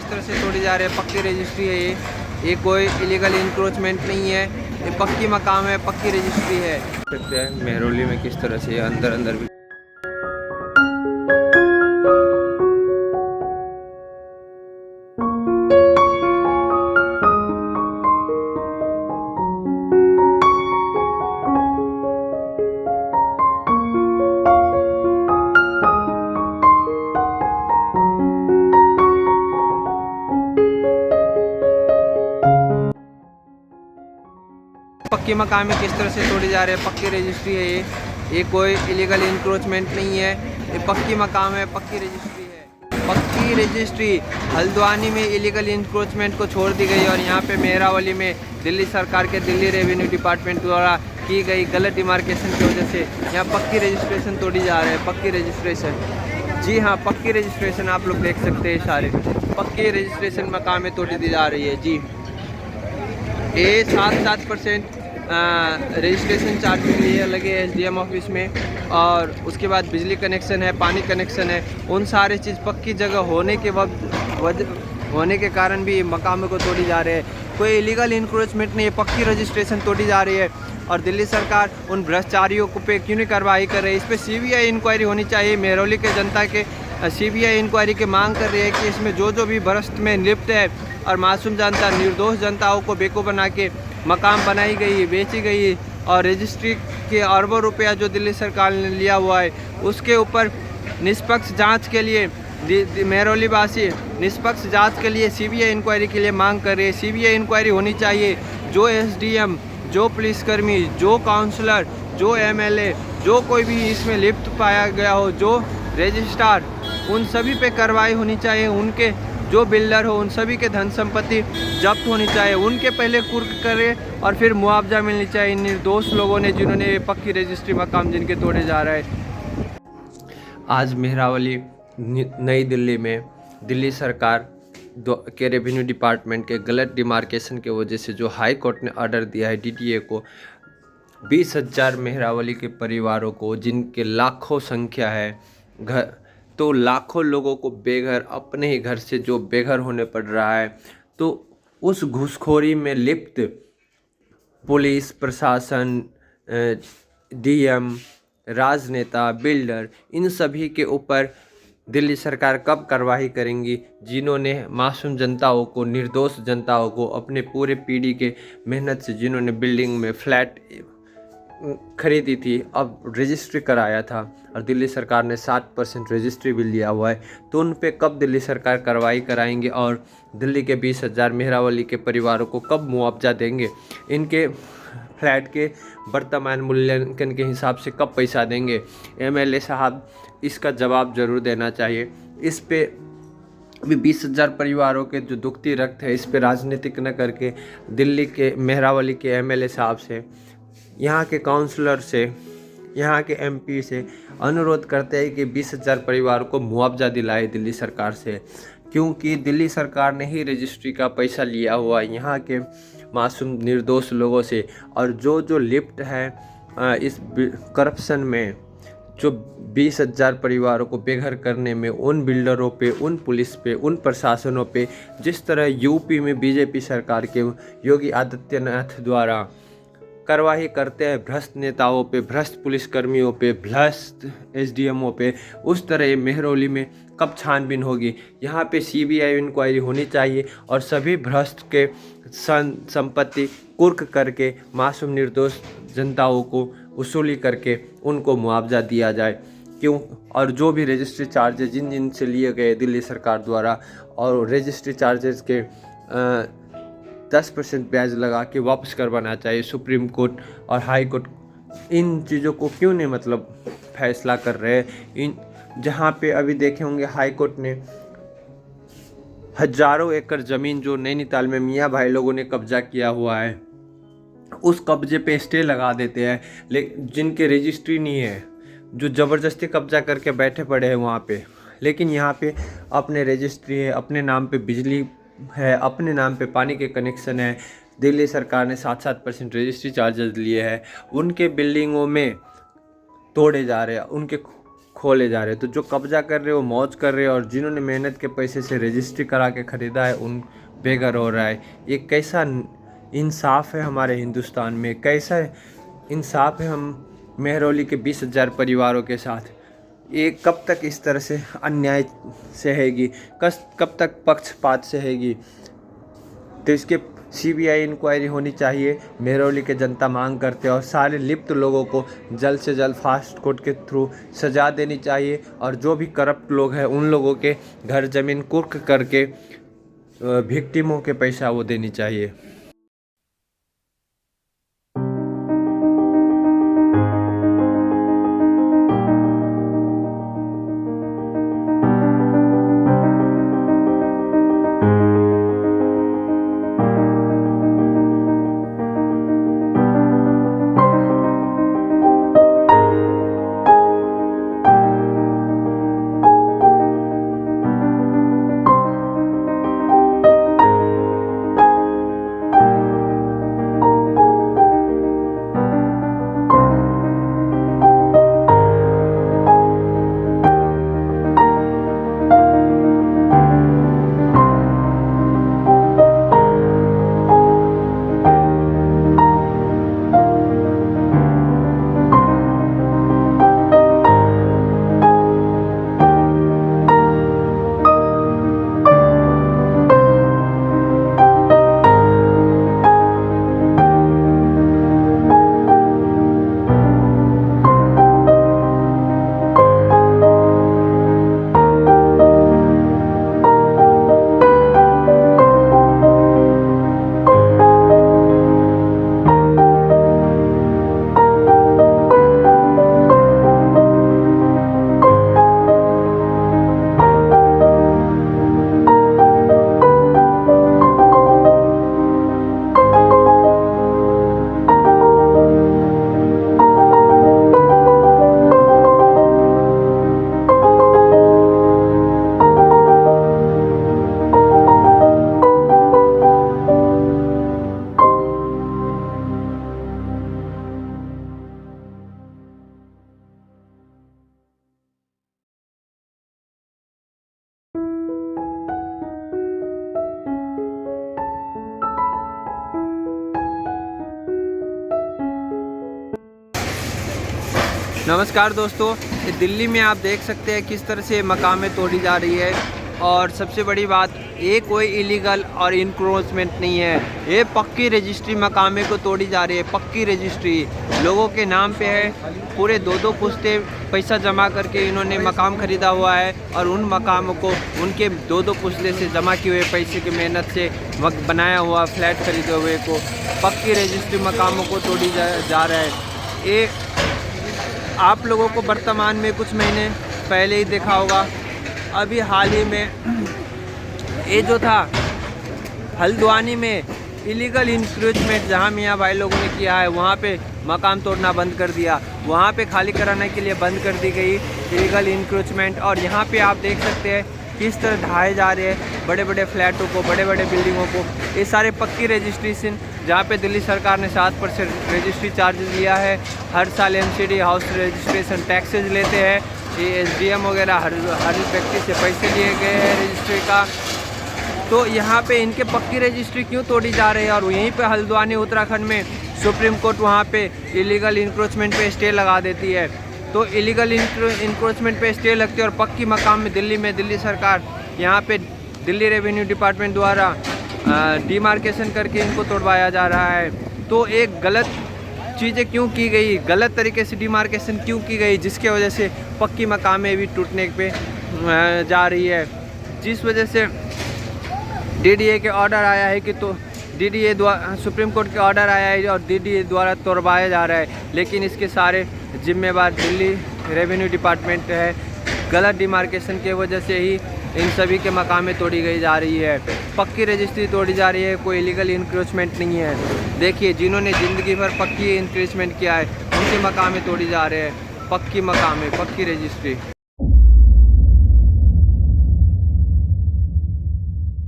किस तरह से तोड़ी जा रही है। पक्की रजिस्ट्री है ये कोई इलीगल इंक्रोचमेंट नहीं है, ये पक्की मकाम है, पक्की रजिस्ट्री है। सकते हैं मेहरौली में किस तरह से अंदर अंदर भी पक्की मकाम में किस तरह से तोड़ी जा रही है। पक्की रजिस्ट्री है ये कोई इलीगल इंक्रोचमेंट नहीं है, ये पक्की मकाम है, पक्की रजिस्ट्री है। पक्की रजिस्ट्री हल्द्वानी में इलीगल इंक्रोचमेंट को छोड़ दी गई और यहाँ पे मेहरावली में दिल्ली सरकार के दिल्ली रेवेन्यू डिपार्टमेंट द्वारा की गई गलत डिमार्केशन की वजह से यहाँ पक्की रजिस्ट्रेशन तोड़ी जा रही है। पक्की रजिस्ट्रेशन, जी हाँ, पक्की रजिस्ट्रेशन आप लोग देख सकते हैं, सारे पक्की रजिस्ट्रेशन मकाम में तोड़ी दी जा रही है। जी ये 7% रजिस्ट्रेशन चार्ज के लिए लगे एसडीएम ऑफिस में, और उसके बाद बिजली कनेक्शन है, पानी कनेक्शन है, उन सारी चीज़ पक्की जगह होने के होने के कारण भी मकामों को तोड़ी जा रहे हैं। कोई इलीगल इंक्रोचमेंट नहीं है, पक्की रजिस्ट्रेशन तोड़ी जा रही है। और दिल्ली सरकार उन भ्रष्टाचारियों को पे क्यों नहीं कार्रवाई कर रही है? इस पर सीबीआई इंक्वायरी होनी चाहिए। मेहरौली के जनता के सीबीआई इंक्वायरी की मांग कर रही है कि इसमें जो भी भ्रष्ट में लिप्त है और मासूम जनता, निर्दोष जनताओं को बेवकूफ़ बना के मकाम बनाई गई, बेची गई, और रजिस्ट्री के अरबों रुपया जो दिल्ली सरकार ने लिया हुआ है उसके ऊपर निष्पक्ष जांच के लिए मेहरौली वासी निष्पक्ष जांच के लिए सीबीआई इंक्वायरी के लिए मांग कर रहे हैं। सीबीआई इंक्वायरी होनी चाहिए। जो एसडीएम, जो पुलिसकर्मी, जो काउंसलर, जो एमएलए, जो कोई भी इसमें लिप्त पाया गया हो, जो रजिस्ट्रार, उन सभी पे कार्रवाई होनी चाहिए। उनके जो बिल्डर हो उन सभी के धन संपत्ति जब्त होनी चाहिए, उनके पहले कुर्क करे और फिर मुआवजा मिलनी चाहिए निर्दोष लोगों ने जिन्होंने पक्की रजिस्ट्री मकाम जिनके तोड़े जा रहे हैं। आज मेहरावली नई दिल्ली में दिल्ली सरकार के रेवेन्यू डिपार्टमेंट के गलत डिमार्केशन के वजह से जो हाई कोर्ट ने ऑर्डर दिया है डीटीए को, 20,000 मेहरावली के परिवारों को, जिनके लाखों संख्या है, घर तो लाखों लोगों को बेघर, अपने ही घर से जो बेघर होने पड़ रहा है, तो उस घूसखोरी में लिप्त पुलिस प्रशासन, डीएम, राजनेता, बिल्डर, इन सभी के ऊपर दिल्ली सरकार कब कार्रवाई करेंगी, जिन्होंने मासूम जनताओं को, निर्दोष जनताओं को, अपने पूरे पीढ़ी के मेहनत से जिन्होंने बिल्डिंग में फ्लैट खरीदी थी, अब रजिस्ट्री कराया था और दिल्ली सरकार ने 7% रजिस्ट्री बिल दिया हुआ है, तो उन पे कब दिल्ली सरकार कार्रवाई कराएंगे और दिल्ली के 20,000 मेहरावली के परिवारों को कब मुआवजा देंगे, इनके फ्लैट के वर्तमान मूल्यांकन के हिसाब से कब पैसा देंगे। एमएलए साहब इसका जवाब जरूर देना चाहिए। इस पे अभी 20,000 परिवारों के जो दुखती रक्त है, इस पे राजनीतिक न करके दिल्ली के मेहरावली के एमएलए साहब से, यहाँ के काउंसलर से, यहाँ के एमपी से अनुरोध करते हैं कि 20,000 परिवारों को मुआवजा दिलाए दिल्ली सरकार से, क्योंकि दिल्ली सरकार ने ही रजिस्ट्री का पैसा लिया हुआ है यहाँ के मासूम निर्दोष लोगों से। और जो लिप्त है इस करप्शन में, जो 20,000 परिवारों को बेघर करने में, उन बिल्डरों पे, उन पुलिस पे, उन प्रशासनों पे, जिस तरह यूपी में बीजेपी सरकार के योगी आदित्यनाथ द्वारा कार्रवाई करते हैं भ्रष्ट नेताओं पे, भ्रष्ट पुलिसकर्मियों पे, भ्रष्ट एसडीएमओ पे, उस तरह मेहरौली में कब छानबीन होगी। यहाँ पे सीबीआई इंक्वायरी होनी चाहिए और सभी भ्रष्ट के संपत्ति कुर्क करके मासूम निर्दोष जनताओं को वसूली करके उनको मुआवजा दिया जाए। क्यों? और जो भी रजिस्ट्री चार्जेज जिन से लिए गए दिल्ली सरकार द्वारा, और रजिस्ट्री चार्जेस के 10% ब्याज लगा के वापस करवाना चाहिए। सुप्रीम कोर्ट और हाई कोर्ट इन चीज़ों को क्यों नहीं फैसला कर रहे हैं। जहाँ पे अभी देखे होंगे हाई कोर्ट ने हजारों एकड़ ज़मीन जो नैनीताल में मियाँ भाई लोगों ने कब्जा किया हुआ है, उस कब्जे पे स्टे लगा देते हैं, लेकिन जिनके रजिस्ट्री नहीं है, जो ज़बरदस्ती कब्जा करके बैठे पड़े हैं वहाँ पे। लेकिन यहाँ पे अपने रजिस्ट्री है, अपने नाम पे बिजली है, अपने नाम पे पानी के कनेक्शन है। दिल्ली सरकार ने 7% रजिस्ट्री चार्जेस लिए हैं, उनके बिल्डिंगों में तोड़े जा रहे हैं, उनके खोले जा रहे हैं। तो जो कब्जा कर रहे हैं वो मौज कर रहे हैं, और जिन्होंने मेहनत के पैसे से रजिस्ट्री करा के ख़रीदा है उन बेघर हो रहा है। ये कैसा इंसाफ है हमारे हिंदुस्तान में, कैसा इंसाफ है हम मेहरौली के 20,000 परिवारों के साथ। ये कब तक इस तरह से अन्याय सहेगी, कब तक पक्षपात सहेगी। तो इसके CBI इंक्वायरी होनी चाहिए, मेहरौली के जनता मांग करते हैं, और सारे लिप्त लोगों को जल्द से जल्द फास्ट कोर्ट के थ्रू सजा देनी चाहिए, और जो भी करप्ट लोग हैं उन लोगों के घर ज़मीन कुर्क करके विक्टिमों के पैसा वो देनी चाहिए। नमस्कार दोस्तों, ये दिल्ली में आप देख सकते हैं किस तरह से मकामें तोड़ी जा रही है। और सबसे बड़ी बात, ये कोई इलीगल और इंक्रोचमेंट नहीं है, ये पक्की रजिस्ट्री मकामें को तोड़ी जा रही है। पक्की रजिस्ट्री लोगों के नाम पे है, पूरे 2-2 पुश्ते पैसा जमा करके इन्होंने मकाम ख़रीदा हुआ है, और उन मकामों को उनके 2-2 पुश्ते से जमा किए हुए पैसे की मेहनत से बनाया हुआ फ्लैट खरीदे हुए को पक्की रजिस्ट्री मकामों को तोड़ी जा रहा है। ये आप लोगों को वर्तमान में कुछ महीने पहले ही देखा होगा, अभी हाल ही में ये जो था हल्द्वानी में इलीगल इंक्रोचमेंट जहाँ मियाँ भाई लोगों ने किया है, वहाँ पे मकान तोड़ना बंद कर दिया, वहाँ पे खाली कराने के लिए बंद कर दी गई इलीगल इंक्रोचमेंट। और यहाँ पे आप देख सकते हैं किस तरह ढाए जा रहे हैं बड़े बड़े फ्लैटों को, बड़े बड़े बिल्डिंगों को। ये सारे पक्की रजिस्ट्रेशन, जहाँ पे दिल्ली सरकार ने 7% रजिस्ट्री चार्जेस लिया है। हर साल MCD हाउस रजिस्ट्रेशन टैक्सेज लेते हैं, ये SDM वगैरह हर व्यक्ति से पैसे लिए गए हैं रजिस्ट्री का। तो यहाँ पे इनके पक्की रजिस्ट्री क्यों तोड़ी जा रही है? और यहीं पे हल्द्वानी उत्तराखंड में सुप्रीम कोर्ट वहाँ पे इलीगल इंक्रोचमेंट पे स्टे लगा देती है। तो इलीगल इंक्रोचमेंट पे स्टे लगती है, और पक्की मकाम में दिल्ली सरकार यहाँ पे दिल्ली रेवेन्यू डिपार्टमेंट द्वारा डिमार्केशन करके इनको तोड़वाया जा रहा है। तो एक गलत चीज़ें क्यों की गई, गलत तरीके से डिमार्केशन क्यों की गई, जिसके वजह से पक्की मकामें भी टूटने पे जा रही है। जिस वजह से DDA के ऑर्डर आया है कि तो DDA द्वारा सुप्रीम कोर्ट के ऑर्डर आया है और DDA द्वारा तोड़वाया जा रहा है, लेकिन इसके सारे जिम्मेवार दिल्ली रेवेन्यू डिपार्टमेंट है। गलत डिमार्केशन के वजह से ही इन सभी के मकामें तोड़ी गई जा रही है, पक्की रजिस्ट्री तोड़ी जा रही है, कोई इलीगल इंक्रोचमेंट नहीं है। देखिए, जिन्होंने ज़िंदगी भर पक्की इंक्रोचमेंट किया है उनके मकामें तोड़ी जा रहे हैं, पक्की मकामें, पक्की रजिस्ट्री।